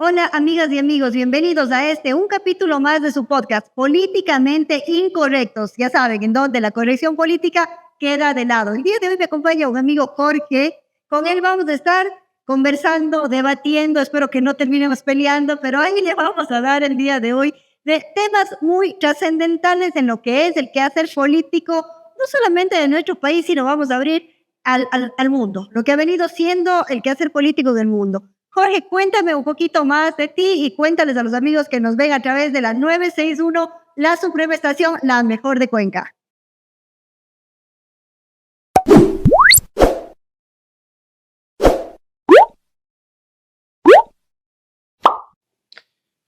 Hola amigas y amigos, bienvenidos a un capítulo más de su podcast, Políticamente Incorrectos. Ya saben, en donde la corrección política queda de lado. El día de hoy me acompaña un amigo Jorge, con él vamos a estar conversando, debatiendo, espero que no terminemos peleando, pero ahí le vamos a dar el día de hoy de temas muy trascendentales en lo que es el quehacer político, no solamente de nuestro país, sino vamos a abrir al mundo, lo que ha venido siendo el quehacer político del mundo. Jorge, cuéntame un poquito más de ti y cuéntales a los amigos que nos ven a través de la 961, la Suprema Estación, la mejor de Cuenca.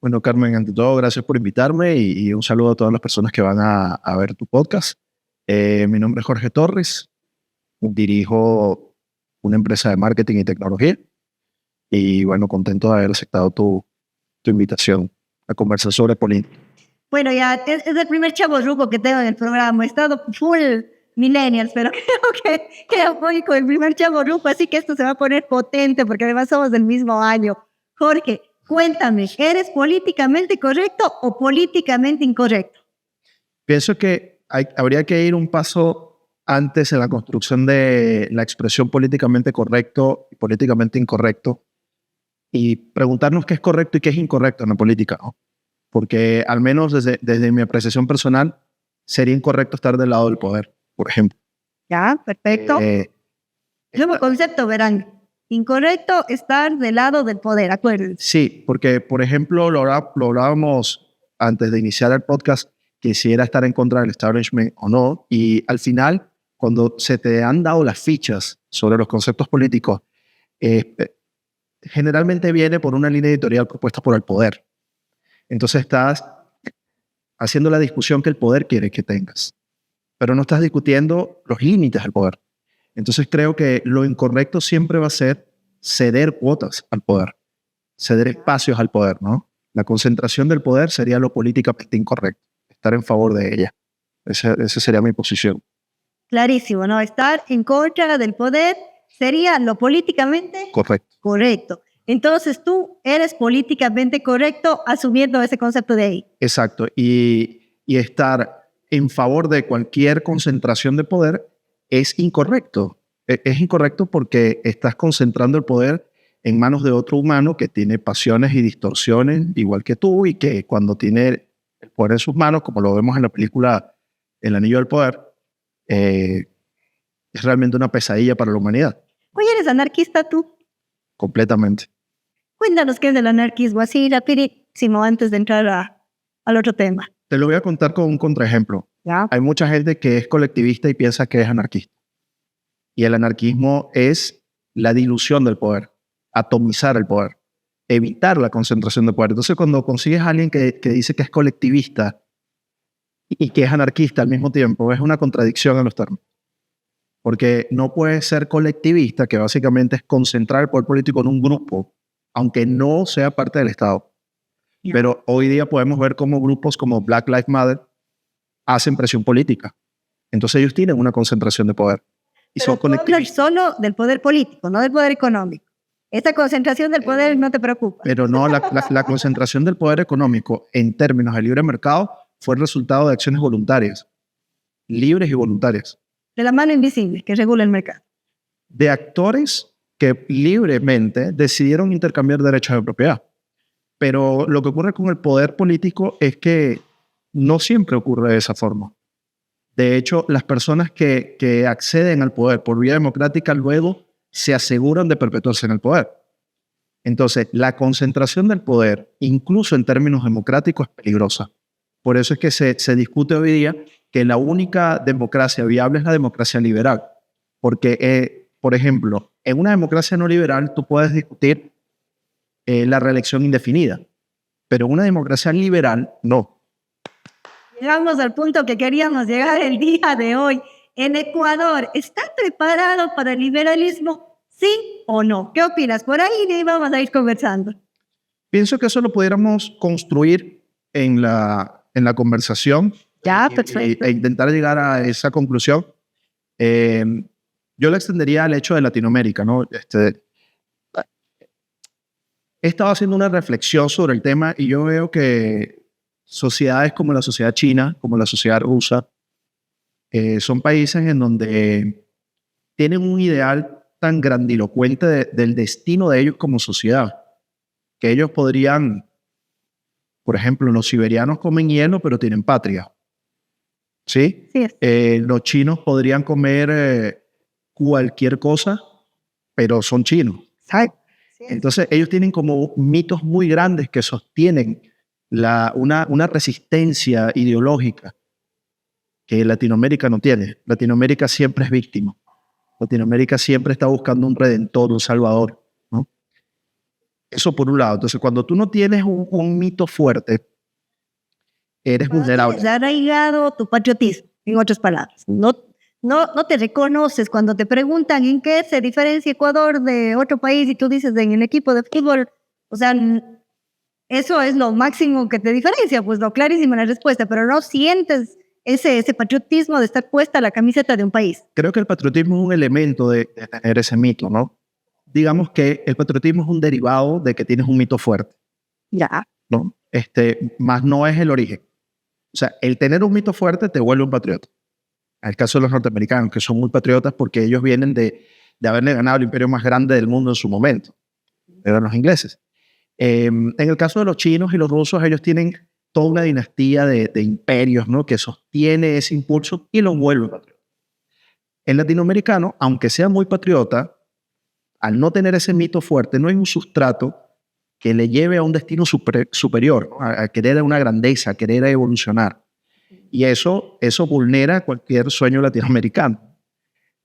Bueno, Carmen, ante todo, gracias por invitarme y un saludo a todas las personas que van a ver tu podcast. Mi nombre es Jorge Torres, dirijo una empresa de marketing y tecnología y bueno, contento de haber aceptado tu invitación a conversar sobre política. Bueno, ya es el primer chavo ruco que tengo en el programa. He estado full millennials, pero creo que voy con el primer chavo ruco, así que esto se va a poner potente porque además somos del mismo año. Jorge, cuéntame, ¿eres políticamente correcto o políticamente incorrecto? Pienso que habría que ir un paso antes en la construcción de la expresión políticamente correcto y políticamente incorrecto y preguntarnos qué es correcto y qué es incorrecto en la política, ¿no? Porque al menos desde mi apreciación personal, sería incorrecto estar del lado del poder, por ejemplo. Ya, perfecto. Nuevo concepto, verán. Incorrecto estar del lado del poder, acuérdense. Sí, porque, por ejemplo, lo hablábamos antes de iniciar el podcast, que si era estar en contra del establishment o no, y al final, cuando se te han dado las fichas sobre los conceptos políticos, generalmente viene por una línea editorial propuesta por el poder. Entonces estás haciendo la discusión que el poder quiere que tengas, pero no estás discutiendo los límites del poder. Entonces creo que lo incorrecto siempre va a ser ceder cuotas al poder, ceder espacios al poder, ¿no? La concentración del poder sería lo políticamente incorrecto, estar en favor de ella. Esa sería mi posición. Clarísimo, ¿no? Estar en contra del poder sería lo políticamente Correcto. correcto. Entonces tú eres políticamente correcto asumiendo ese concepto de ahí. Exacto. Y estar en favor de cualquier concentración de poder es incorrecto. Es incorrecto porque estás concentrando el poder en manos de otro humano que tiene pasiones y distorsiones igual que tú y que cuando tiene el poder en sus manos, como lo vemos en la película El Anillo del Poder, es realmente una pesadilla para la humanidad. Oye, ¿eres anarquista tú? Completamente. Cuéntanos qué es el anarquismo, así rapidísimo antes de entrar al otro tema. Te lo voy a contar con un contraejemplo. ¿Ya? Hay mucha gente que es colectivista y piensa que es anarquista. Y el anarquismo es la dilución del poder, atomizar el poder, evitar la concentración de poder. Entonces, cuando consigues a alguien que dice que es colectivista y que es anarquista al mismo tiempo, es una contradicción en los términos. Porque no puede ser colectivista, que básicamente es concentrar el poder político en un grupo, aunque no sea parte del Estado. Ya. Pero hoy día podemos ver cómo grupos como Black Lives Matter hacen presión política. Entonces ellos tienen una concentración de poder. Y Pero son tú hablas colectivistas. solo del poder político, no del poder económico. Esta concentración del poder no te preocupa. Pero no, la concentración del poder económico en términos de libre mercado fue el resultado de acciones voluntarias, libres y voluntarias, De la mano invisible que regula el mercado. de actores que libremente decidieron intercambiar derechos de propiedad. Pero lo que ocurre con el poder político es que no siempre ocurre de esa forma. De hecho, las personas que acceden al poder por vía democrática luego se aseguran de perpetuarse en el poder. Entonces, la concentración del poder, incluso en términos democráticos, es peligrosa. Por eso es que se discute hoy día que la única democracia viable es la democracia liberal. Porque, por ejemplo, en una democracia no liberal tú puedes discutir la reelección indefinida, pero en una democracia liberal no. Llegamos al punto que queríamos llegar el día de hoy. ¿En Ecuador está preparado para el liberalismo? ¿Sí o no? ¿Qué opinas? Por ahí vamos a ir conversando. Pienso que eso lo pudiéramos construir en la conversación Ya, perfecto. e intentar llegar a esa conclusión. Yo lo extendería al hecho de Latinoamérica, ¿no? he estado haciendo una reflexión sobre el tema y yo veo que sociedades como la sociedad china, como la sociedad rusa, son países en donde tienen un ideal tan grandilocuente del destino de ellos como sociedad, que ellos podrían, por ejemplo, los siberianos comen hielo pero tienen patria, ¿sí? Sí es. Los chinos podrían comer cualquier cosa, pero son chinos. ¿Sabes? Entonces ellos tienen como mitos muy grandes que sostienen una resistencia ideológica que Latinoamérica no tiene. Latinoamérica siempre es víctima. Latinoamérica siempre está buscando un redentor, un salvador, ¿no? Eso por un lado. Entonces, cuando tú no tienes un mito fuerte, eres vulnerable. Has arraigado tu patriotismo, en otras palabras. No te reconoces cuando te preguntan en qué se diferencia Ecuador de otro país y tú dices en el equipo de fútbol. O sea, eso es lo máximo que te diferencia, pues lo clarísimo la respuesta, pero no sientes ese patriotismo de estar puesta la camiseta de un país. Creo que el patriotismo es un elemento de tener ese mito, ¿no? Digamos que el patriotismo es un derivado de que tienes un mito fuerte, Ya. ¿no? Más no es el origen. O sea, el tener un mito fuerte te vuelve un patriota. En el caso de los norteamericanos, que son muy patriotas porque ellos vienen de haberle ganado el imperio más grande del mundo en su momento. Eran los ingleses. En el caso de los chinos y los rusos, ellos tienen toda una dinastía de imperios, ¿no? Que sostiene ese impulso y los vuelve patriotas. El latinoamericano, aunque sea muy patriota, al no tener ese mito fuerte, no hay un sustrato que le lleve a un destino superior, ¿no? A querer una grandeza, a querer evolucionar. Y eso vulnera cualquier sueño latinoamericano.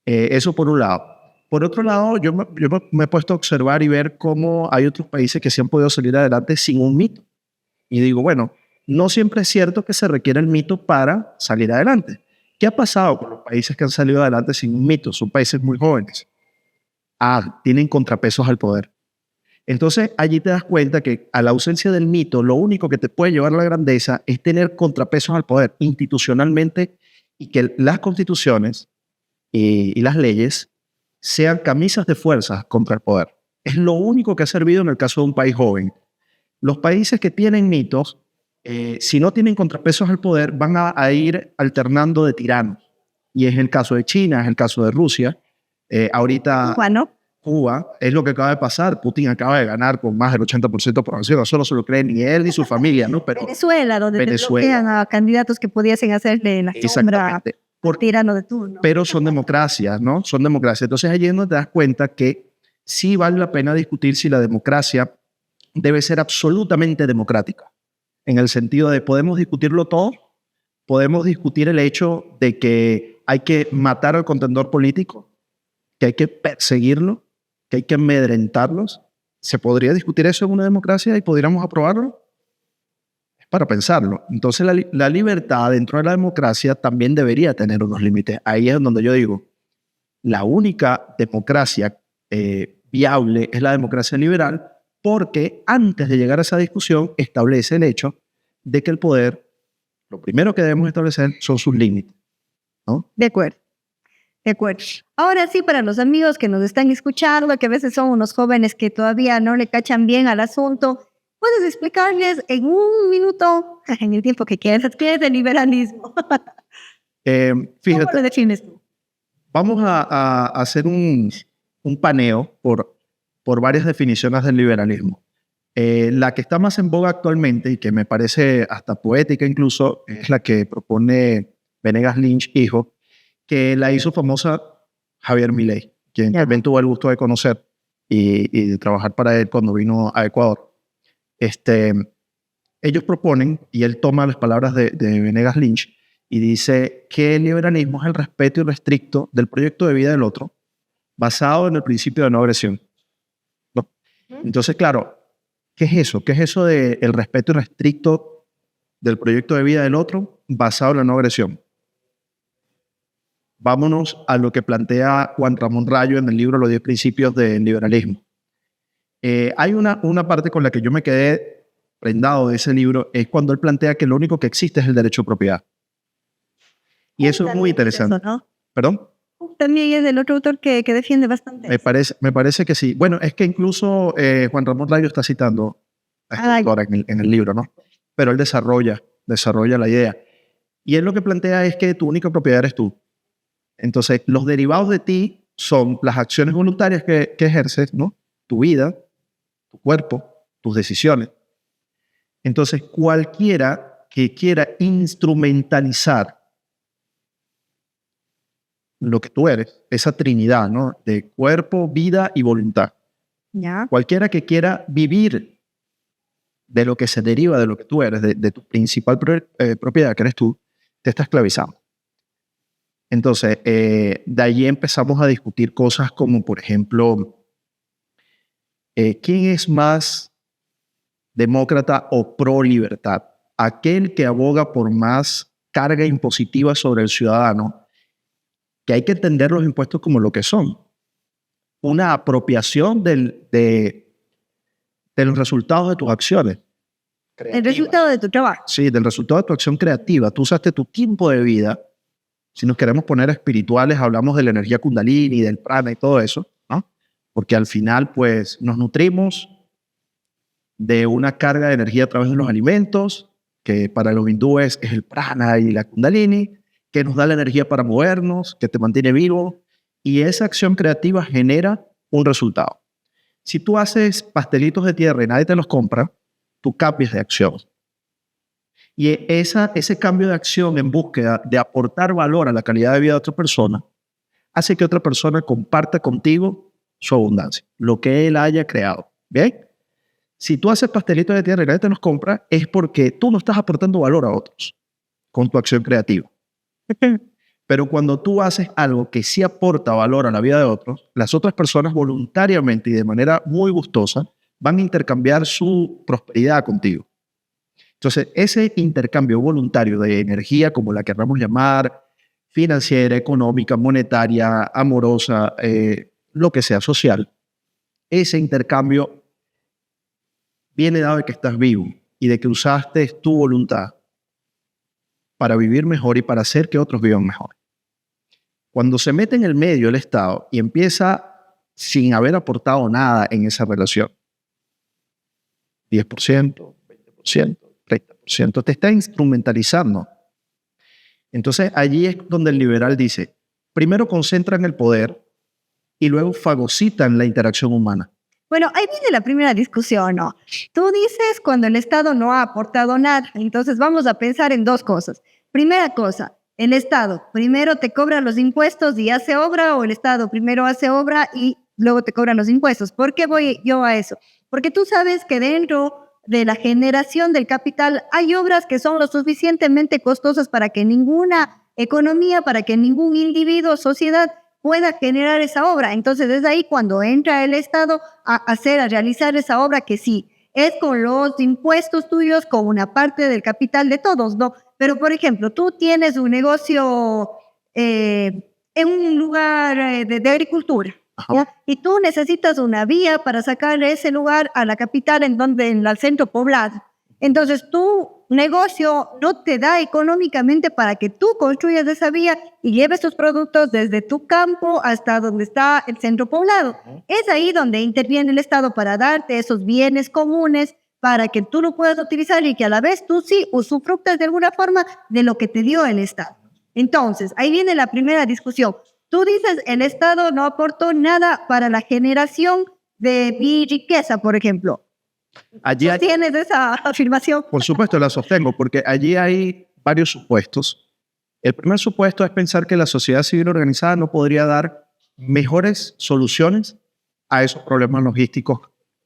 Eso por un lado. Por otro lado, yo me he puesto a observar y ver cómo hay otros países que se han podido salir adelante sin un mito. Y digo, bueno, no siempre es cierto que se requiere el mito para salir adelante. ¿Qué ha pasado con los países que han salido adelante sin un mito? Son países muy jóvenes. Tienen contrapesos al poder. Entonces, allí te das cuenta que a la ausencia del mito, lo único que te puede llevar a la grandeza es tener contrapesos al poder institucionalmente y que las constituciones y las leyes sean camisas de fuerza contra el poder. Es lo único que ha servido en el caso de un país joven. Los países que tienen mitos, si no tienen contrapesos al poder, van a ir alternando de tiranos. Y es el caso de China, es el caso de Rusia. Ahorita Bueno, Cuba es lo que acaba de pasar. Putin acaba de ganar con más del 80% de aprobación. Eso no se lo cree ni él ni su familia, ¿no? Pero Venezuela, donde te bloquean a candidatos que pudiesen hacerle la sombra al tirano de turno. Pero son democracias, ¿no? Son democracias. Entonces allí es donde te das cuenta que sí vale la pena discutir si la democracia debe ser absolutamente democrática. En el sentido de podemos discutirlo todo, podemos discutir el hecho de que hay que matar al contendor político, que hay que perseguirlo, que hay que amedrentarlos. ¿Se podría discutir eso en una democracia y podríamos aprobarlo? Es para pensarlo. Entonces la libertad dentro de la democracia también debería tener unos límites. Ahí es donde yo digo, la única democracia viable es la democracia liberal, porque antes de llegar a esa discusión establece el hecho de que el poder, lo primero que debemos establecer son sus límites, ¿no? De acuerdo. De acuerdo. Ahora sí, para los amigos que nos están escuchando, que a veces son unos jóvenes que todavía no le cachan bien al asunto, ¿puedes explicarles en un minuto, en el tiempo que quieras, qué es el liberalismo? Fíjate, ¿Cómo lo defines tú? vamos a hacer un paneo por varias definiciones del liberalismo. La que está más en boga actualmente y que me parece hasta poética incluso es la que propone Venegas Lynch, hijo, que la hizo famosa Javier Milei, quien también tuvo el gusto de conocer y de trabajar para él cuando vino a Ecuador. Ellos proponen, y él toma las palabras de Venegas Lynch, y dice que el liberalismo es el respeto irrestricto del proyecto de vida del otro, basado en el principio de no agresión. ¿No? Entonces, claro, ¿qué es eso? ¿Qué es eso del respeto irrestricto del proyecto de vida del otro, basado en la no agresión? Vámonos a lo que plantea Juan Ramón Rayo en el libro Los 10 principios del liberalismo. Hay una parte con la que yo me quedé prendado de ese libro, es cuando él plantea que lo único que existe es el derecho de propiedad. Y eso es muy interesante. Eso, ¿no? ¿Perdón? también es el otro autor que defiende bastante. Me parece que sí. Bueno, es que incluso Juan Ramón Rayo está citando a este autor en el libro, ¿no? Pero él desarrolla la idea. Y él lo que plantea es que tu única propiedad eres tú. Entonces, los derivados de ti son las acciones voluntarias que ejerces, ¿no? Tu vida, tu cuerpo, tus decisiones. Entonces, cualquiera que quiera instrumentalizar lo que tú eres, esa trinidad, ¿no? De cuerpo, vida y voluntad. ¿Ya? Cualquiera que quiera vivir de lo que se deriva de lo que tú eres, de tu principal propiedad, que eres tú, te está esclavizando. Entonces, de allí empezamos a discutir cosas como, por ejemplo, ¿quién es más demócrata o pro libertad? Aquel que aboga por más carga impositiva sobre el ciudadano, que hay que entender los impuestos como lo que son. Una apropiación de los resultados de tus acciones. El resultado de tu trabajo. Sí, del resultado de tu acción creativa. Tú usaste tu tiempo de vida. Si nos queremos poner espirituales, hablamos de la energía kundalini, del prana y todo eso, ¿no? Porque al final, pues, nos nutrimos de una carga de energía a través de los alimentos, que para los hindúes es el prana y la kundalini, que nos da la energía para movernos, que te mantiene vivo, y esa acción creativa genera un resultado. Si tú haces pastelitos de tierra y nadie te los compra, tú cambias de acción. Y ese cambio de acción en búsqueda de aportar valor a la calidad de vida de otra persona hace que otra persona comparta contigo su abundancia, lo que él haya creado. ¿Bien? Si tú haces pastelitos de tierra y nadie te los compra, es porque tú no estás aportando valor a otros con tu acción creativa. Pero cuando tú haces algo que sí aporta valor a la vida de otros, las otras personas voluntariamente y de manera muy gustosa van a intercambiar su prosperidad contigo. Entonces, ese intercambio voluntario de energía, como la queramos llamar, financiera, económica, monetaria, amorosa, lo que sea, social, ese intercambio viene dado de que estás vivo y de que usaste tu voluntad para vivir mejor y para hacer que otros vivan mejor. Cuando se mete en el medio el Estado y empieza sin haber aportado nada en esa relación, 10%, 20%, 30%, te está instrumentalizando. Entonces allí es donde el liberal dice, primero concentran el poder y luego fagocitan la interacción humana. Bueno, ahí viene la primera discusión, ¿no? Tú dices cuando el Estado no ha aportado nada, entonces vamos a pensar en dos cosas. Primera cosa, el Estado primero te cobra los impuestos y hace obra, o el Estado primero hace obra y luego te cobran los impuestos. ¿Por qué voy yo a eso? Porque tú sabes que dentro de la generación del capital hay obras que son lo suficientemente costosas para que ninguna economía, para que ningún individuo o sociedad pueda generar esa obra. Entonces es ahí cuando entra el Estado a realizar esa obra, que sí, es con los impuestos tuyos, con una parte del capital de todos, ¿no? Pero, por ejemplo, tú tienes un negocio en un lugar de agricultura, ¿ya? Y tú necesitas una vía para sacar ese lugar a la capital, en el centro poblado. Entonces, tu negocio no te da económicamente para que tú construyas esa vía y lleves tus productos desde tu campo hasta donde está el centro poblado. Es ahí donde interviene el Estado para darte esos bienes comunes para que tú lo puedas utilizar y que a la vez tú sí usufructas de alguna forma de lo que te dio el Estado. Entonces, ahí viene la primera discusión. Tú dices, el Estado no aportó nada para la generación de mi riqueza, por ejemplo. Allí ¿Tienes esa afirmación? Por supuesto, la sostengo, porque allí hay varios supuestos. El primer supuesto es pensar que la sociedad civil organizada no podría dar mejores soluciones a esos problemas logísticos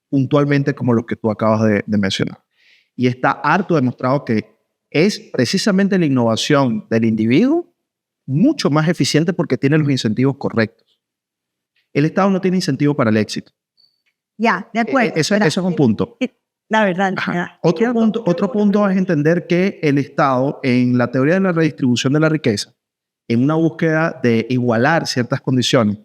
puntualmente como los que tú acabas de mencionar. Y está harto demostrado que es precisamente la innovación del individuo mucho más eficiente porque tiene los incentivos correctos. El Estado no tiene incentivo para el éxito. Ya, de acuerdo. Eso es un punto. La verdad. Otro punto es entender que el Estado, en la teoría de la redistribución de la riqueza, en una búsqueda de igualar ciertas condiciones,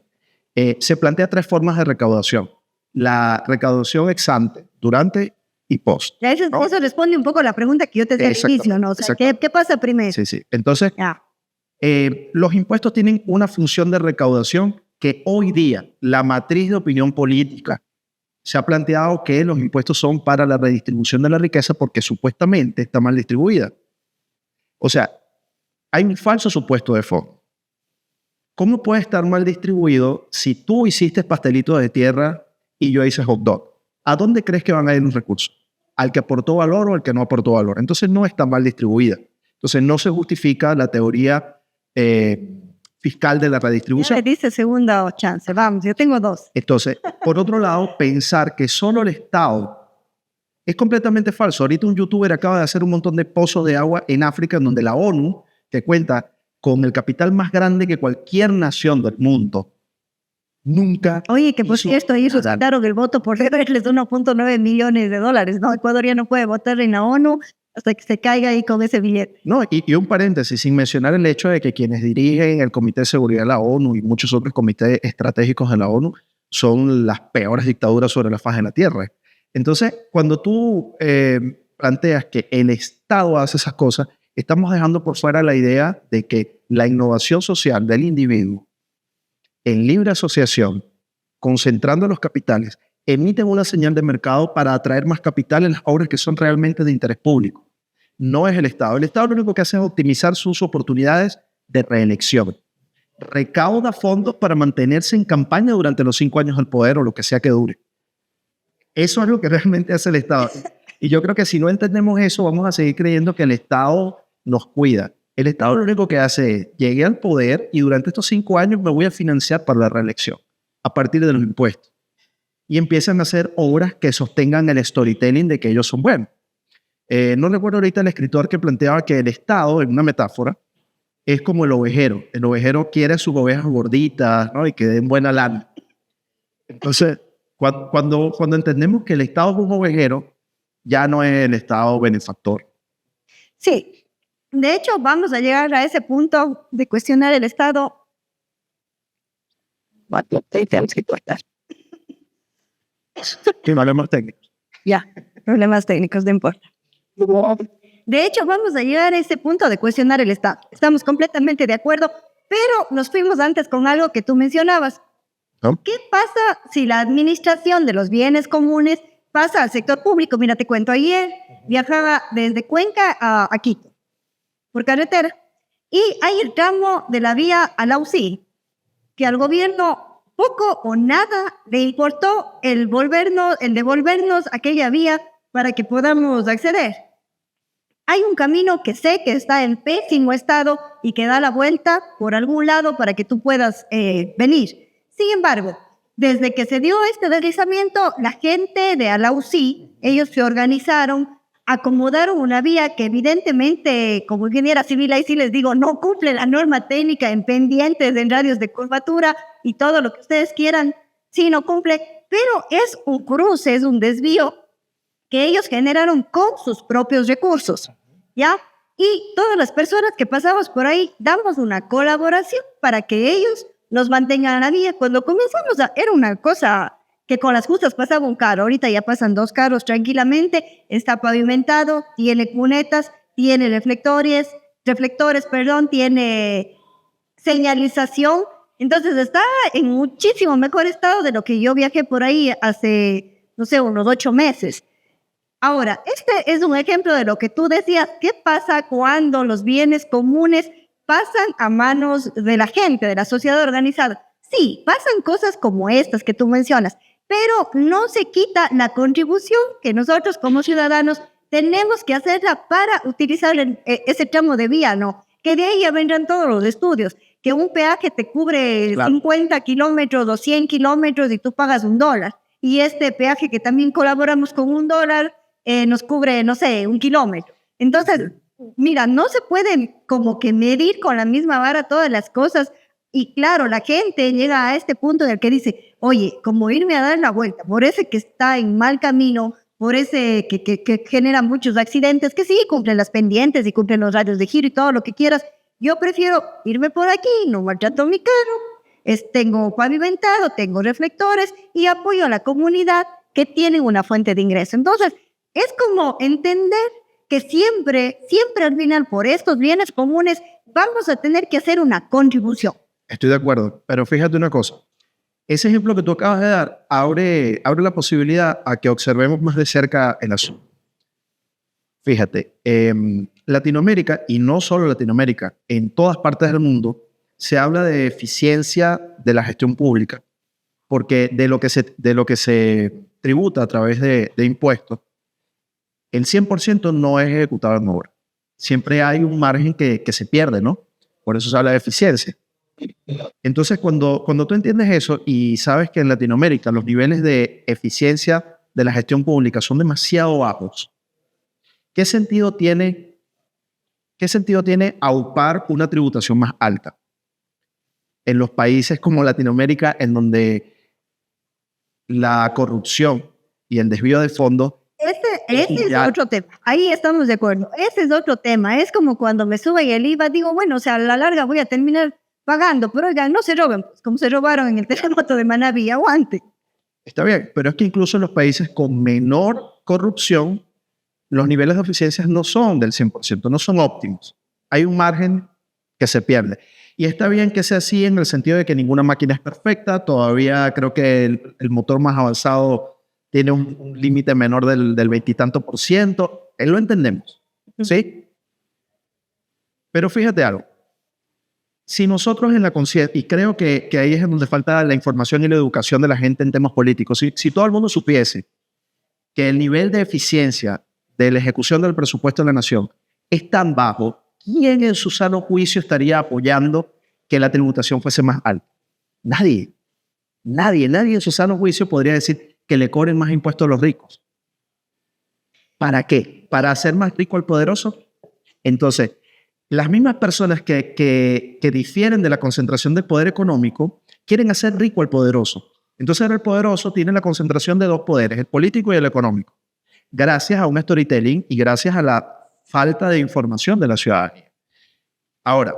se plantea tres formas de recaudación. La recaudación ex ante, durante y post. Ya eso responde un poco a la pregunta que yo te hacía al inicio, ¿no? O sea, ¿qué pasa primero? Sí. Entonces, Los impuestos tienen una función de recaudación que hoy día la matriz de opinión política se ha planteado que los impuestos son para la redistribución de la riqueza porque supuestamente está mal distribuida. O sea, hay un falso supuesto de fondo. ¿Cómo puede estar mal distribuido si tú hiciste pastelitos de tierra y yo hice hot dog? ¿A dónde crees que van a ir los recursos? ¿Al que aportó valor o al que no aportó valor? Entonces no está mal distribuida. Entonces no se justifica la teoría fiscal de la redistribución. Ya le dice segunda chance, vamos, yo tengo 2. Entonces, por otro lado, pensar que solo el Estado es completamente falso. Ahorita un youtuber acaba de hacer un montón de pozos de agua en África, en donde la ONU, que cuenta con el capital más grande que cualquier nación del mundo, nunca... Oye, que por cierto, ellos quitaron el voto por deberles de 1.9 millones de dólares, ¿no? Ecuador ya no puede votar en la ONU hasta que se caiga ahí con ese billete. No, y un paréntesis, sin mencionar el hecho de que quienes dirigen el Comité de Seguridad de la ONU y muchos otros comités estratégicos de la ONU son las peores dictaduras sobre la faz de la Tierra. Entonces, cuando tú planteas que el Estado hace esas cosas, estamos dejando por fuera la idea de que la innovación social del individuo en libre asociación, concentrando los capitales, emiten una señal de mercado para atraer más capital en las obras que son realmente de interés público. No es el Estado. El Estado lo único que hace es optimizar sus oportunidades de reelección. Recauda fondos para mantenerse en campaña durante los 5 años del poder o lo que sea que dure. Eso es lo que realmente hace el Estado. Y yo creo que si no entendemos eso, vamos a seguir creyendo que el Estado nos cuida. El Estado lo único que hace es, llegué al poder y durante estos 5 años me voy a financiar para la reelección a partir de los impuestos. Y empiezan a hacer obras que sostengan el storytelling de que ellos son buenos. No recuerdo ahorita el escritor que planteaba que el Estado, en una metáfora, es como el ovejero. El ovejero quiere sus ovejas gorditas, ¿no? Y que den buena lana. Entonces, cuando entendemos que el Estado es un ovejero, ya no es el Estado benefactor. Sí, de hecho vamos a llegar a ese punto de cuestionar el Estado. Tenemos que cortar. Problemas técnicos. Ya, problemas técnicos, no importa. De hecho, vamos a llegar a ese punto de cuestionar el Estado. Estamos completamente de acuerdo, pero nos fuimos antes con algo que tú mencionabas. ¿No? ¿Qué pasa si la administración de los bienes comunes pasa al sector público? Mira, te cuento, ayer viajaba desde Cuenca a Quito por carretera y hay el tramo de la vía a la UCI que al gobierno poco o nada le importó el devolvernos aquella vía para que podamos acceder. Hay un camino que sé que está en pésimo estado y que da la vuelta por algún lado para que tú puedas venir. Sin embargo, desde que se dio este deslizamiento, la gente de Alausí, ellos se organizaron, acomodaron una vía que evidentemente, como ingeniera civil, ahí sí les digo, no cumple la norma técnica en pendientes, en radios de curvatura y todo lo que ustedes quieran, sí, no cumple, pero es un cruce, es un desvío que ellos generaron con sus propios recursos, ¿ya? Y todas las personas que pasamos por ahí damos una colaboración para que ellos nos mantengan a la vía. Cuando comenzamos, era una cosa que con las justas pasaba un carro, ahorita ya pasan 2 carros tranquilamente, está pavimentado, tiene cunetas, tiene reflectores, tiene señalización, entonces está en muchísimo mejor estado de lo que yo viajé por ahí hace, no sé, unos 8 meses. Ahora, este es un ejemplo de lo que tú decías. ¿Qué pasa cuando los bienes comunes pasan a manos de la gente, de la sociedad organizada? Sí, pasan cosas como estas que tú mencionas, pero no se quita la contribución que nosotros como ciudadanos tenemos que hacerla para utilizar ese tramo de vía, ¿no? Que de ahí ya vendrán todos los estudios, que un peaje te cubre claro, 50 kilómetros o 100 kilómetros y tú pagas $1. Y este peaje que también colaboramos con $1, nos cubre, no sé, 1 kilómetro. Entonces, mira, no se pueden como que medir con la misma vara todas las cosas. Y claro, la gente llega a este punto en el que dice, oye, como irme a dar la vuelta por ese que está en mal camino, por ese que genera muchos accidentes, que sí, cumplen las pendientes y cumplen los radios de giro y todo lo que quieras. Yo prefiero irme por aquí, no maltrato mi carro, tengo pavimentado, tengo reflectores y apoyo a la comunidad que tiene una fuente de ingreso. Entonces, es como entender que siempre al final, por estos bienes comunes, vamos a tener que hacer una contribución. Estoy de acuerdo, pero fíjate una cosa. Ese ejemplo que tú acabas de dar abre la posibilidad a que observemos más de cerca el asunto. Fíjate, Latinoamérica, y no solo Latinoamérica, en todas partes del mundo, se habla de eficiencia de la gestión pública, porque de lo que se tributa a través de impuestos, el 100% no es ejecutado en obra. Siempre hay un margen que se pierde, ¿no? Por eso se habla de eficiencia. Entonces, cuando tú entiendes eso y sabes que en Latinoamérica los niveles de eficiencia de la gestión pública son demasiado bajos, ¿qué sentido tiene aupar una tributación más alta? En los países como Latinoamérica, en donde la corrupción y el desvío de fondos... Ese es otro tema. Ahí estamos de acuerdo. Ese es otro tema. Es como cuando me suben el IVA, digo, bueno, o sea, a la larga voy a terminar pagando, pero oigan, no se roben, pues, como se robaron en el terremoto de Manabí, aguante. Está bien, pero es que incluso en los países con menor corrupción, los niveles de eficiencia no son del 100%, no son óptimos. Hay un margen que se pierde. Y está bien que sea así en el sentido de que ninguna máquina es perfecta. Todavía creo que el motor más avanzado tiene un límite menor del 20 y tanto %. Lo entendemos, ¿sí? Pero fíjate algo. Si nosotros en la conciencia, y creo que ahí es donde falta la información y la educación de la gente en temas políticos, si todo el mundo supiese que el nivel de eficiencia de la ejecución del presupuesto de la nación es tan bajo, ¿quién en su sano juicio estaría apoyando que la tributación fuese más alta? Nadie en su sano juicio podría decir que le cobren más impuestos a los ricos. ¿Para qué? ¿Para hacer más rico al poderoso? Entonces, las mismas personas que difieren de la concentración del poder económico quieren hacer rico al poderoso. Entonces, ahora el poderoso tiene la concentración de dos poderes, el político y el económico, gracias a un storytelling y gracias a la falta de información de la ciudadanía. Ahora,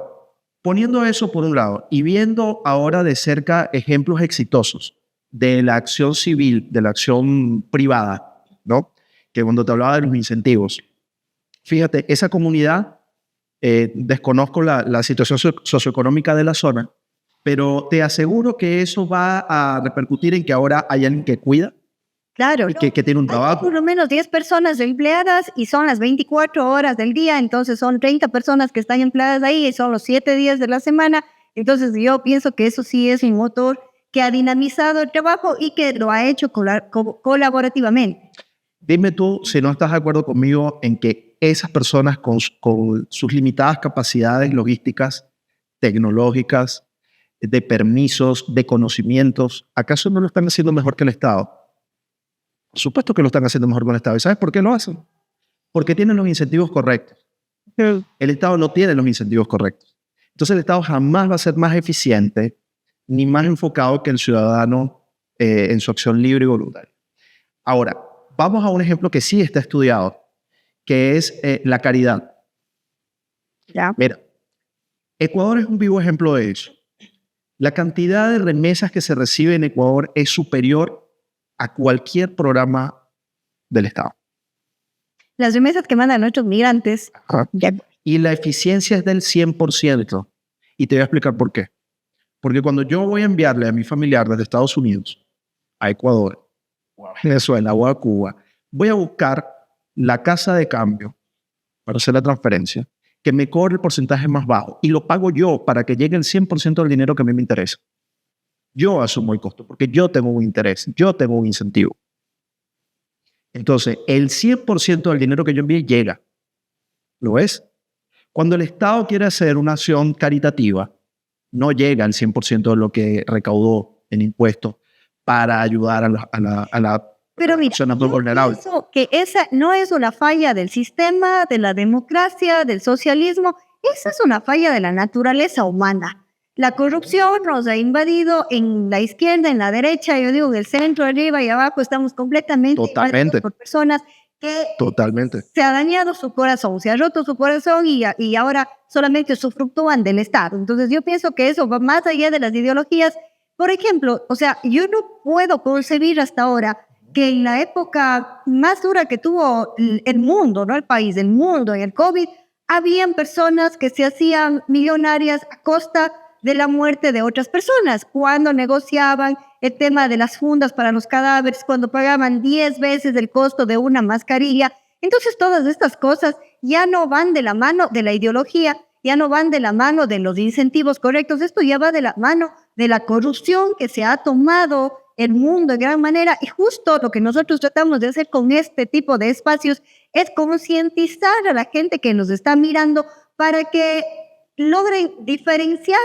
poniendo eso por un lado y viendo ahora de cerca ejemplos exitosos de la acción civil, de la acción privada, ¿no? Que cuando te hablaba de los incentivos, fíjate, esa comunidad, desconozco la situación socioeconómica de la zona, pero te aseguro que eso va a repercutir en que ahora hay alguien que cuida, Claro, que tiene un trabajo. Hay por lo menos 10 personas empleadas y son las 24 horas del día, entonces son 30 personas que están empleadas ahí y son los 7 días de la semana. Entonces yo pienso que eso sí es un motor que ha dinamizado el trabajo y que lo ha hecho colaborativamente. Dime tú si no estás de acuerdo conmigo en que esas personas con sus limitadas capacidades logísticas, tecnológicas, de permisos, de conocimientos, ¿acaso no lo están haciendo mejor que el Estado? Por supuesto que lo están haciendo mejor que el Estado. ¿Y sabes por qué lo hacen? Porque tienen los incentivos correctos. El Estado no tiene los incentivos correctos. Entonces el Estado jamás va a ser más eficiente ni más enfocado que el ciudadano en su acción libre y voluntaria. Ahora, vamos a un ejemplo que sí está estudiado, que es la caridad. ¿Ya? Mira, Ecuador es un vivo ejemplo de eso. La cantidad de remesas que se recibe en Ecuador es superior a cualquier programa del Estado. Las remesas que mandan nuestros migrantes. Ya. Y la eficiencia es del 100%. Y te voy a explicar por qué. Porque cuando yo voy a enviarle a mi familiar desde Estados Unidos a Ecuador, o a Venezuela o a Cuba, voy a buscar la casa de cambio para hacer la transferencia que me cobre el porcentaje más bajo y lo pago yo para que llegue el 100% del dinero que a mí me interesa. Yo asumo el costo porque yo tengo un interés, yo tengo un incentivo. Entonces, el 100% del dinero que yo envíe llega. ¿Lo ves? Cuando el Estado quiere hacer una acción caritativa, no llega al 100% de lo que recaudó en impuestos para ayudar a la Pero mira, persona más vulnerable. Pienso que esa no es una falla del sistema, de la democracia, del socialismo. Esa es una falla de la naturaleza humana. La corrupción nos ha invadido en la izquierda, en la derecha, yo digo, en el centro, arriba y abajo, estamos completamente invadidos por personas que se ha dañado su corazón, se ha roto su corazón y ahora solamente usufructúan del Estado. Entonces yo pienso que eso va más allá de las ideologías. Por ejemplo, o sea, yo no puedo concebir hasta ahora que en la época más dura que tuvo el mundo, no el país, el mundo, en el COVID, habían personas que se hacían millonarias a costa de la muerte de otras personas, cuando negociaban el tema de las fundas para los cadáveres, cuando pagaban 10 veces el costo de una mascarilla. Entonces todas estas cosas ya no van de la mano de la ideología, ya no van de la mano de los incentivos correctos, esto ya va de la mano de la corrupción que se ha tomado el mundo de gran manera, y justo lo que nosotros tratamos de hacer con este tipo de espacios es concientizar a la gente que nos está mirando para que logren diferenciar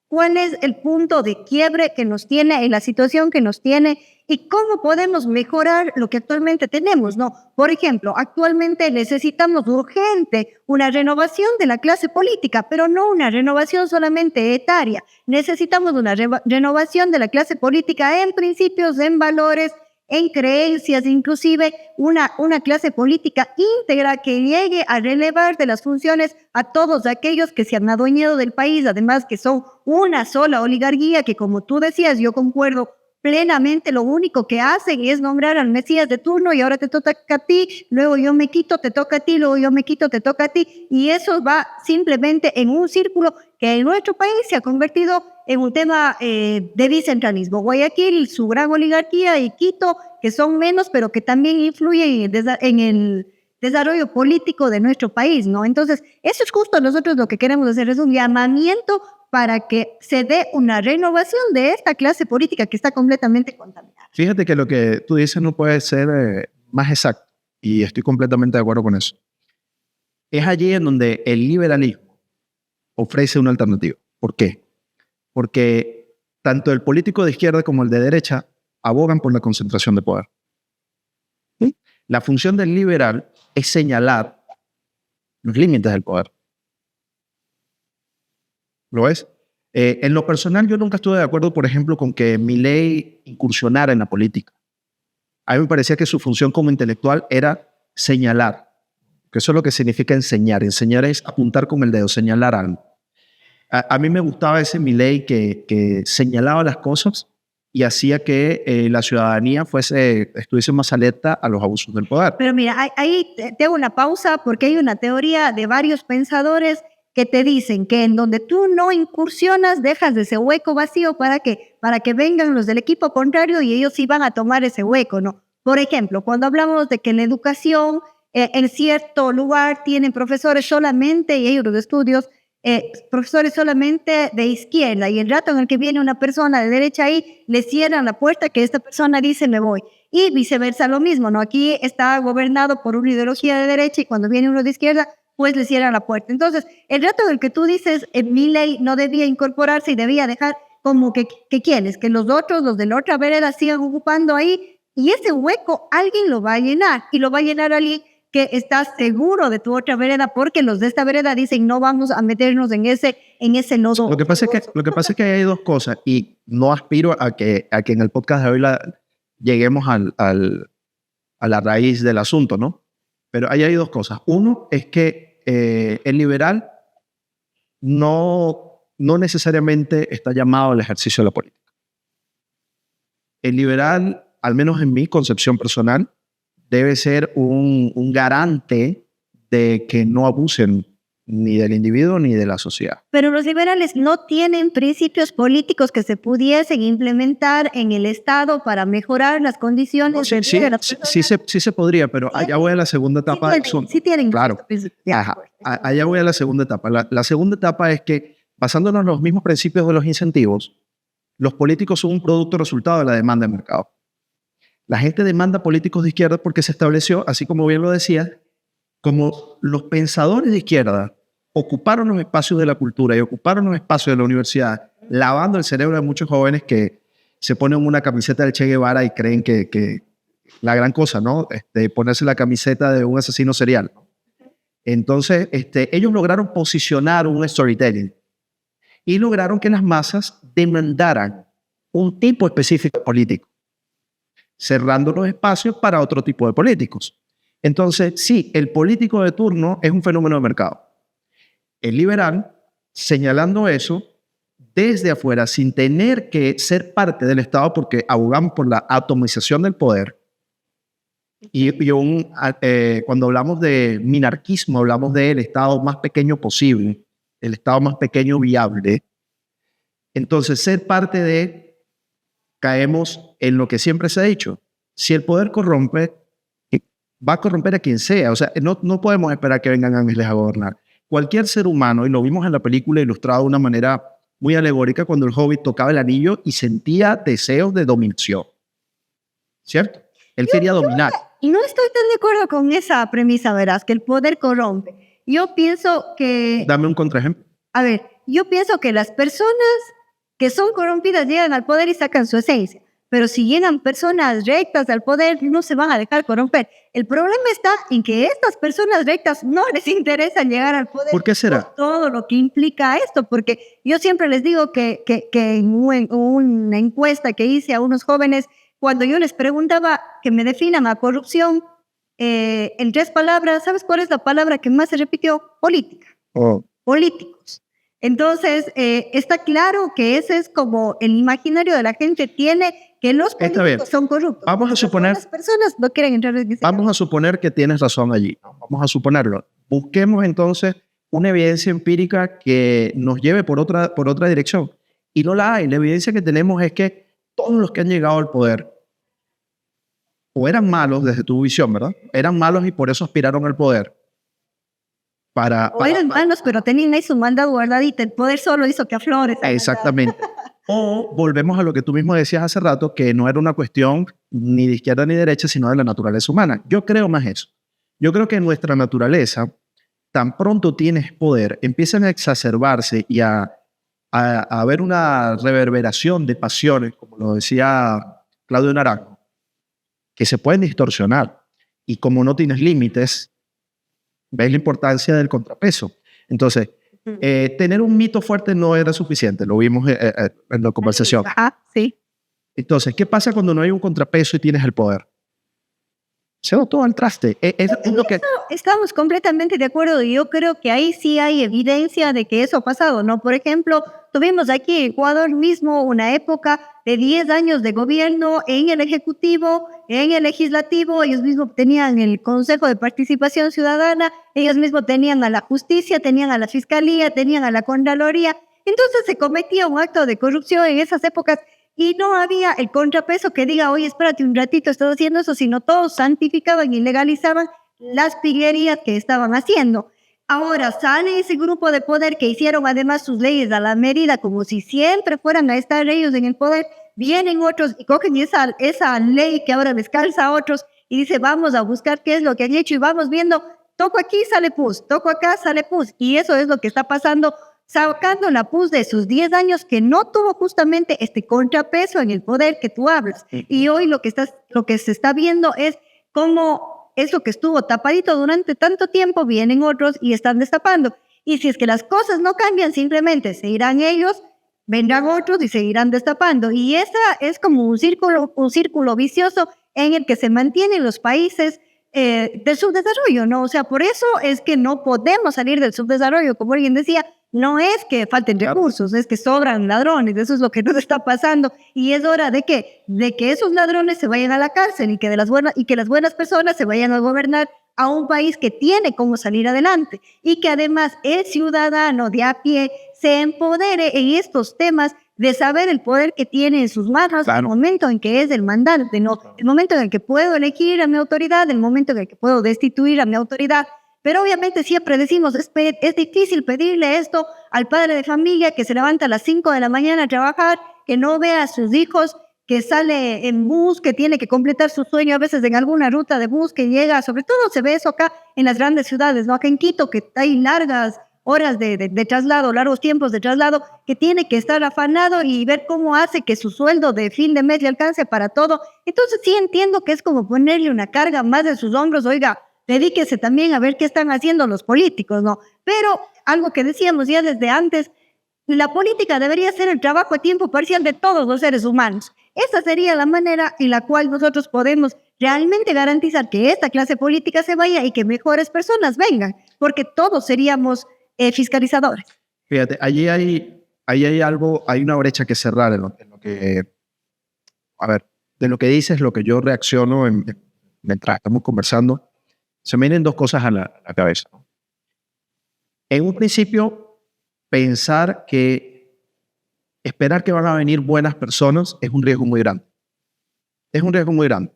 cuál es el punto de quiebre que nos tiene en la situación que nos tiene y cómo podemos mejorar lo que actualmente tenemos, ¿no? Por ejemplo, actualmente necesitamos urgente una renovación de la clase política, pero no una renovación solamente etaria. Necesitamos una renovación de la clase política en principios, en valores, en creencias, inclusive una clase política íntegra que llegue a relevar de las funciones a todos aquellos que se han adueñado del país, además que son una sola oligarquía que, como tú decías, yo concuerdo plenamente, lo único que hacen es nombrar al Mesías de turno y ahora te toca a ti, luego yo me quito, te toca a ti, luego yo me quito, te toca a ti, y eso va simplemente en un círculo que en nuestro país se ha convertido en un tema de bicentralismo. Guayaquil, su gran oligarquía, y Quito, que son menos, pero que también influyen en el desarrollo político de nuestro país, ¿no? Entonces, eso es justo nosotros lo que queremos hacer, es un llamamiento para que se dé una renovación de esta clase política que está completamente contaminada. Fíjate que lo que tú dices no puede ser más exacto, y estoy completamente de acuerdo con eso. Es allí en donde el liberalismo ofrece una alternativa. ¿Por qué? Porque tanto el político de izquierda como el de derecha abogan por la concentración de poder. ¿Sí? La función del liberal es señalar los límites del poder. ¿Lo es? En lo personal, yo nunca estuve de acuerdo, por ejemplo, con que Milei incursionara en la política. A mí me parecía que su función como intelectual era señalar, que eso es lo que significa enseñar. Enseñar es apuntar con el dedo, señalar algo. A mí me gustaba ese Milei que señalaba las cosas y hacía que la ciudadanía estuviese más alerta a los abusos del poder. Pero mira, ahí te hago una pausa porque hay una teoría de varios pensadores que te dicen que en donde tú no incursionas, dejas ese hueco vacío para que vengan los del equipo contrario y ellos sí van a tomar ese hueco, ¿no? Por ejemplo, cuando hablamos de que en la educación, en cierto lugar tienen profesores solamente, y hay otros estudios, profesores solamente de izquierda, y el rato en el que viene una persona de derecha ahí, le cierran la puerta que esta persona dice me voy. Y viceversa lo mismo, ¿no? Aquí está gobernado por una ideología de derecha y cuando viene uno de izquierda, pues le cierran la puerta. Entonces, el rato en el que tú dices, Milei no debía incorporarse y debía dejar como que ¿quieres? Que los otros, los de la otra vereda sigan ocupando ahí, y ese hueco alguien lo va a llenar, y lo va a llenar alguien que está seguro de tu otra vereda, porque los de esta vereda dicen no vamos a meternos en ese lodo. Lo que pasa es que hay dos cosas, y no aspiro a que en el podcast de hoy lleguemos a la raíz del asunto, ¿no? Pero ahí hay dos cosas. Uno es que el liberal no necesariamente está llamado al ejercicio de la política. El liberal, al menos en mi concepción personal, debe ser un garante de que no abusen ni del individuo ni de la sociedad. Pero los liberales no tienen principios políticos que se pudiesen implementar en el Estado para mejorar las condiciones de vida de las personas. Sí se podría, pero allá voy a la segunda etapa. Sí tienen. Claro. Allá voy a la segunda etapa. La segunda etapa es que, basándonos en los mismos principios de los incentivos, los políticos son un producto resultado de la demanda de mercado. La gente demanda políticos de izquierda porque se estableció, así como bien lo decía, como los pensadores de izquierda ocuparon los espacios de la cultura y ocuparon los espacios de la universidad, lavando el cerebro de muchos jóvenes que se ponen una camiseta del Che Guevara y creen que la gran cosa, ¿no? Ponerse la camiseta de un asesino serial. Entonces, ellos lograron posicionar un storytelling y lograron que las masas demandaran un tipo específico político, cerrando los espacios para otro tipo de políticos. Entonces, sí, el político de turno es un fenómeno de mercado. El liberal, señalando eso desde afuera, sin tener que ser parte del Estado, porque abogan por la atomización del poder, Cuando hablamos de minarquismo, hablamos del estado más pequeño posible, el estado más pequeño viable. Entonces, ser parte de, caemos en lo que siempre se ha dicho. Si el poder corrompe, va a corromper a quien sea. O sea, no podemos esperar que vengan ángeles a gobernar. Cualquier ser humano, y lo vimos en la película ilustrado de una manera muy alegórica, cuando el Hobbit tocaba el anillo y sentía deseos de dominación. ¿Cierto? Él quería dominar. Y no estoy tan de acuerdo con esa premisa, verás, que el poder corrompe. Yo pienso que... Dame un contraejemplo. A ver, yo pienso que las personas que son corrompidas llegan al poder y sacan su esencia. Pero si llegan personas rectas al poder, no se van a dejar corromper. El problema está en que estas personas rectas no les interesa llegar al poder. ¿Por qué será? Por todo lo que implica esto, porque yo siempre les digo que en una encuesta que hice a unos jóvenes, cuando yo les preguntaba que me definan a corrupción en 3 palabras, ¿sabes cuál es la palabra que más se repitió? Política. Políticos. Entonces, está claro que ese es como el imaginario de la gente tiene, que los políticos son corruptos. Vamos a suponer, las personas no quieren entrar en ese vamos a suponer que tienes razón allí. Vamos a suponerlo. Busquemos entonces una evidencia empírica que nos lleve por otra dirección. Y no la hay. La evidencia que tenemos es que todos los que han llegado al poder o eran malos desde tu visión, ¿verdad? Eran malos y por eso aspiraron al poder. O eran malos, pero tenían ahí su manda guardadita. El poder solo hizo que aflore. Exactamente. O volvemos a lo que tú mismo decías hace rato, que no era una cuestión ni de izquierda ni derecha, sino de la naturaleza humana. Yo creo más eso. Yo creo que en nuestra naturaleza, tan pronto tienes poder, empiezan a exacerbarse y a haber una reverberación de pasiones, como lo decía Claudio Naranjo, que se pueden distorsionar. Y como no tienes límites, ves la importancia del contrapeso. Entonces, tener un mito fuerte no era suficiente, lo vimos en la conversación. Sí. Entonces, ¿qué pasa cuando no hay un contrapeso y tienes el poder? Se va todo al traste. Es lo que... Estamos completamente de acuerdo y yo creo que ahí sí hay evidencia de que eso ha pasado, ¿no? Por ejemplo, tuvimos aquí en Ecuador mismo una época de 10 años de gobierno en el Ejecutivo, en el Legislativo, ellos mismos tenían el Consejo de Participación Ciudadana, ellos mismos tenían a la Justicia, tenían a la Fiscalía, tenían a la Contraloría, entonces se cometía un acto de corrupción en esas épocas y no había el contrapeso que diga, oye, espérate un ratito, estás haciendo eso, sino todos santificaban y legalizaban las pillerías que estaban haciendo. Ahora sale ese grupo de poder que hicieron además sus leyes a la medida, como si siempre fueran a estar ellos en el poder, vienen otros y cogen esa ley que ahora les calza a otros y dice, vamos a buscar qué es lo que han hecho y vamos viendo, toco aquí, sale pus, toco acá, sale pus, y eso es lo que está pasando, sacando la pus de sus 10 años que no tuvo justamente este contrapeso en el poder que tú hablas. Y hoy lo que se está viendo es cómo eso que estuvo tapadito durante tanto tiempo, vienen otros y están destapando. Y si es que las cosas no cambian, simplemente se irán ellos, vendrán otros y seguirán destapando. Y esa es como un círculo vicioso en el que se mantienen los países del subdesarrollo, ¿no? O sea, por eso es que no podemos salir del subdesarrollo, como alguien decía, no es que falten recursos, es que sobran ladrones, eso es lo que nos está pasando y es hora de que esos ladrones se vayan a la cárcel y que las buenas personas se vayan a gobernar a un país que tiene cómo salir adelante y que además el ciudadano de a pie se empodere en estos temas de saber el poder que tiene en sus manos, el momento en que es el mandante, ¿no? El momento en el que puedo elegir a mi autoridad, el momento en el que puedo destituir a mi autoridad. Pero obviamente siempre decimos, es difícil pedirle esto al padre de familia que se levanta a las 5 de la mañana a trabajar, que no vea a sus hijos, que sale en bus, que tiene que completar su sueño a veces en alguna ruta de bus que llega, sobre todo se ve eso acá en las grandes ciudades, ¿no? Acá en Quito, que hay largas horas de traslado, largos tiempos de traslado, que tiene que estar afanado y ver cómo hace que su sueldo de fin de mes le alcance para todo. Entonces sí entiendo que es como ponerle una carga más de sus hombros, oiga, dedíquese también a ver qué están haciendo los políticos, ¿no? Pero algo que decíamos ya desde antes, la política debería ser el trabajo a tiempo parcial de todos los seres humanos. Esa sería la manera en la cual nosotros podemos realmente garantizar que esta clase política se vaya y que mejores personas vengan, porque todos seríamos fiscalizadores. Fíjate, allí hay algo, hay una brecha que cerrar en lo que, a ver, de lo que dices, lo que yo reacciono mientras estamos conversando, se me vienen dos cosas a la cabeza. En un principio, pensar que esperar que van a venir buenas personas es un riesgo muy grande. Es un riesgo muy grande.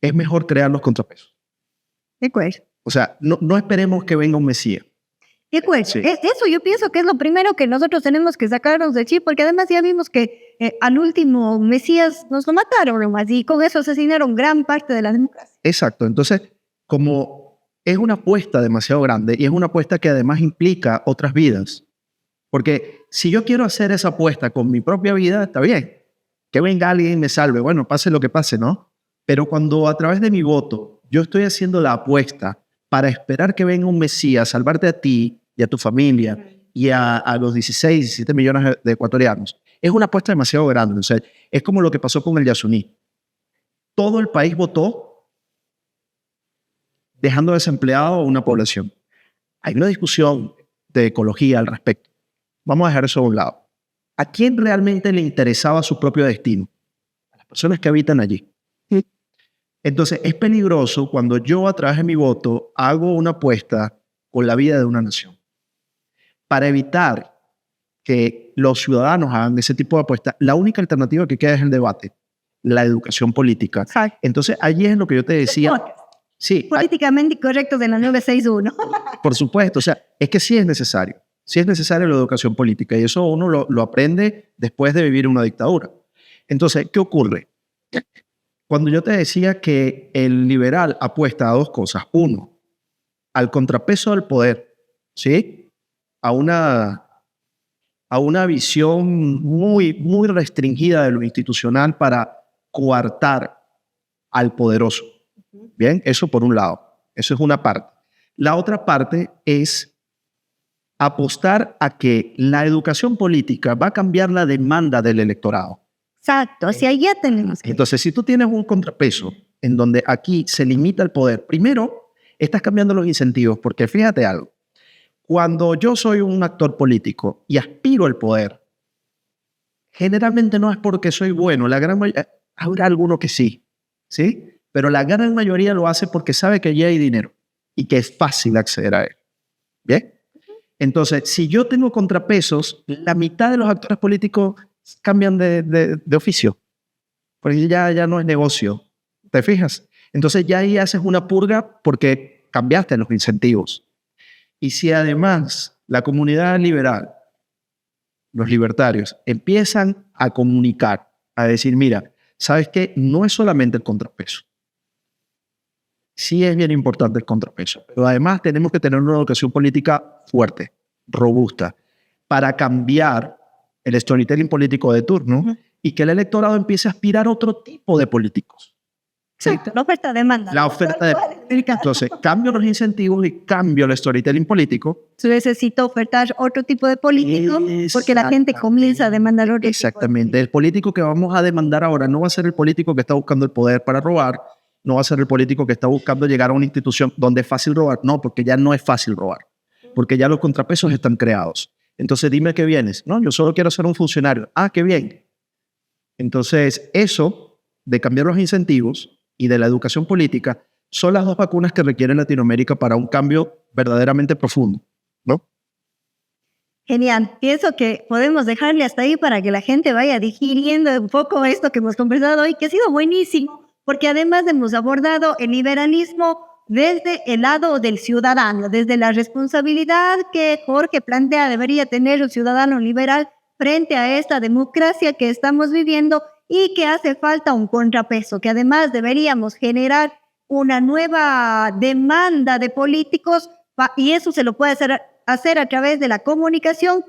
Es mejor crear los contrapesos. De acuerdo. O sea, no esperemos que venga un Mesías. De acuerdo. Sí. Eso yo pienso que es lo primero que nosotros tenemos que sacarnos de chip, porque además ya vimos que al último Mesías nos lo mataron nomás y con eso asesinaron gran parte de la democracia. Exacto. Entonces, como es una apuesta demasiado grande y es una apuesta que además implica otras vidas, porque si yo quiero hacer esa apuesta con mi propia vida, está bien. Que venga alguien y me salve. Bueno, pase lo que pase, ¿no? Pero cuando a través de mi voto yo estoy haciendo la apuesta para esperar que venga un Mesías, salvarte a ti y a tu familia y a los 16, 17 millones de ecuatorianos, es una apuesta demasiado grande. O sea, es como lo que pasó con el Yasuní. Todo el país votó dejando desempleado a una población. Hay una discusión de ecología al respecto. Vamos a dejar eso a un lado. ¿A quién realmente le interesaba su propio destino? A las personas que habitan allí. Entonces, es peligroso cuando yo, a través de mi voto, hago una apuesta con la vida de una nación. Para evitar que los ciudadanos hagan ese tipo de apuestas, la única alternativa que queda es el debate, la educación política. Exacto. Entonces, allí es lo que yo te decía. Sí, políticamente incorrecto de la 961. por supuesto. O sea, es que sí es necesario. Sí es necesaria la educación política y eso uno lo aprende después de vivir una dictadura. Entonces, ¿qué ocurre? Cuando yo te decía que el liberal apuesta a dos cosas. Uno, al contrapeso del poder, ¿sí? A una visión muy, muy restringida de lo institucional para coartar al poderoso. Bien, eso por un lado. Eso es una parte. La otra parte es apostar a que la educación política va a cambiar la demanda del electorado. Exacto, hacia allá tenemos que ir. Entonces, si tú tienes un contrapeso en donde aquí se limita el poder, primero estás cambiando los incentivos, porque fíjate algo, cuando yo soy un actor político y aspiro al poder, generalmente no es porque soy bueno, la gran mayoría, habrá alguno que sí, ¿sí? Pero la gran mayoría lo hace porque sabe que allí hay dinero y que es fácil acceder a él. ¿Bien? Entonces, si yo tengo contrapesos, la mitad de los actores políticos cambian de oficio, porque ya no es negocio, ¿te fijas? Entonces ya ahí haces una purga porque cambiaste los incentivos. Y si además la comunidad liberal, los libertarios, empiezan a comunicar, a decir, mira, ¿sabes qué? No es solamente el contrapeso. Sí es bien importante el contrapeso, pero además tenemos que tener una educación política fuerte, robusta, para cambiar el storytelling político de turno y que el electorado empiece a aspirar a otro tipo de políticos. Exacto, la oferta-demanda. La oferta de... Entonces, cambio los incentivos y cambio el storytelling político. Se necesita ofertar otro tipo de político porque la gente comienza a demandar otro Exactamente. El político que vamos a demandar ahora no va a ser el político que está buscando el poder para robar, no va a ser el político que está buscando llegar a una institución donde es fácil robar. No, porque ya no es fácil robar, porque ya los contrapesos están creados. Entonces, dime qué vienes. No, yo solo quiero ser un funcionario. Ah, qué bien. Entonces, eso de cambiar los incentivos y de la educación política son las dos vacunas que requiere Latinoamérica para un cambio verdaderamente profundo, ¿no? Genial. Pienso que podemos dejarle hasta ahí para que la gente vaya digiriendo un poco esto que hemos conversado hoy, que ha sido buenísimo, porque además hemos abordado el liberalismo desde el lado del ciudadano, desde la responsabilidad que Jorge plantea debería tener un ciudadano liberal frente a esta democracia que estamos viviendo y que hace falta un contrapeso, que además deberíamos generar una nueva demanda de políticos y eso se lo puede hacer a través de la comunicación,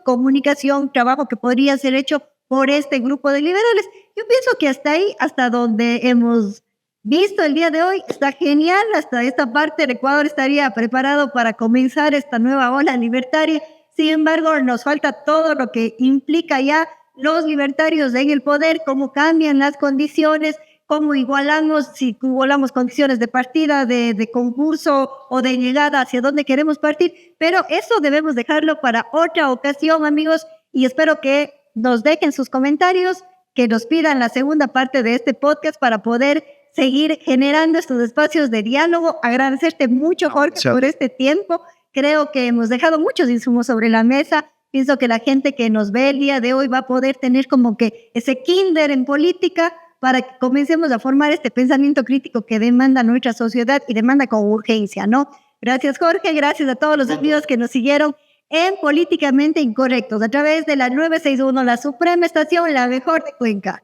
trabajo que podría ser hecho por este grupo de liberales. Yo pienso que hasta ahí, hasta donde hemos visto el día de hoy, está genial. Hasta esta parte el Ecuador estaría preparado para comenzar esta nueva ola libertaria. Sin embargo, nos falta todo lo que implica ya los libertarios en el poder, cómo cambian las condiciones, cómo igualamos, si igualamos condiciones de partida, de concurso o de llegada hacia dónde queremos partir. Pero eso debemos dejarlo para otra ocasión, amigos, y espero que nos dejen sus comentarios, que nos pidan la segunda parte de este podcast para poder seguir generando estos espacios de diálogo. Agradecerte mucho, Jorge, por este tiempo. Creo que hemos dejado muchos insumos sobre la mesa. Pienso que la gente que nos ve el día de hoy va a poder tener como que ese kinder en política para que comencemos a formar este pensamiento crítico que demanda nuestra sociedad y demanda con urgencia, ¿no? Gracias, Jorge. Gracias a todos los amigos que nos siguieron en Políticamente Incorrectos a través de la 961, la Suprema Estación, la mejor de Cuenca.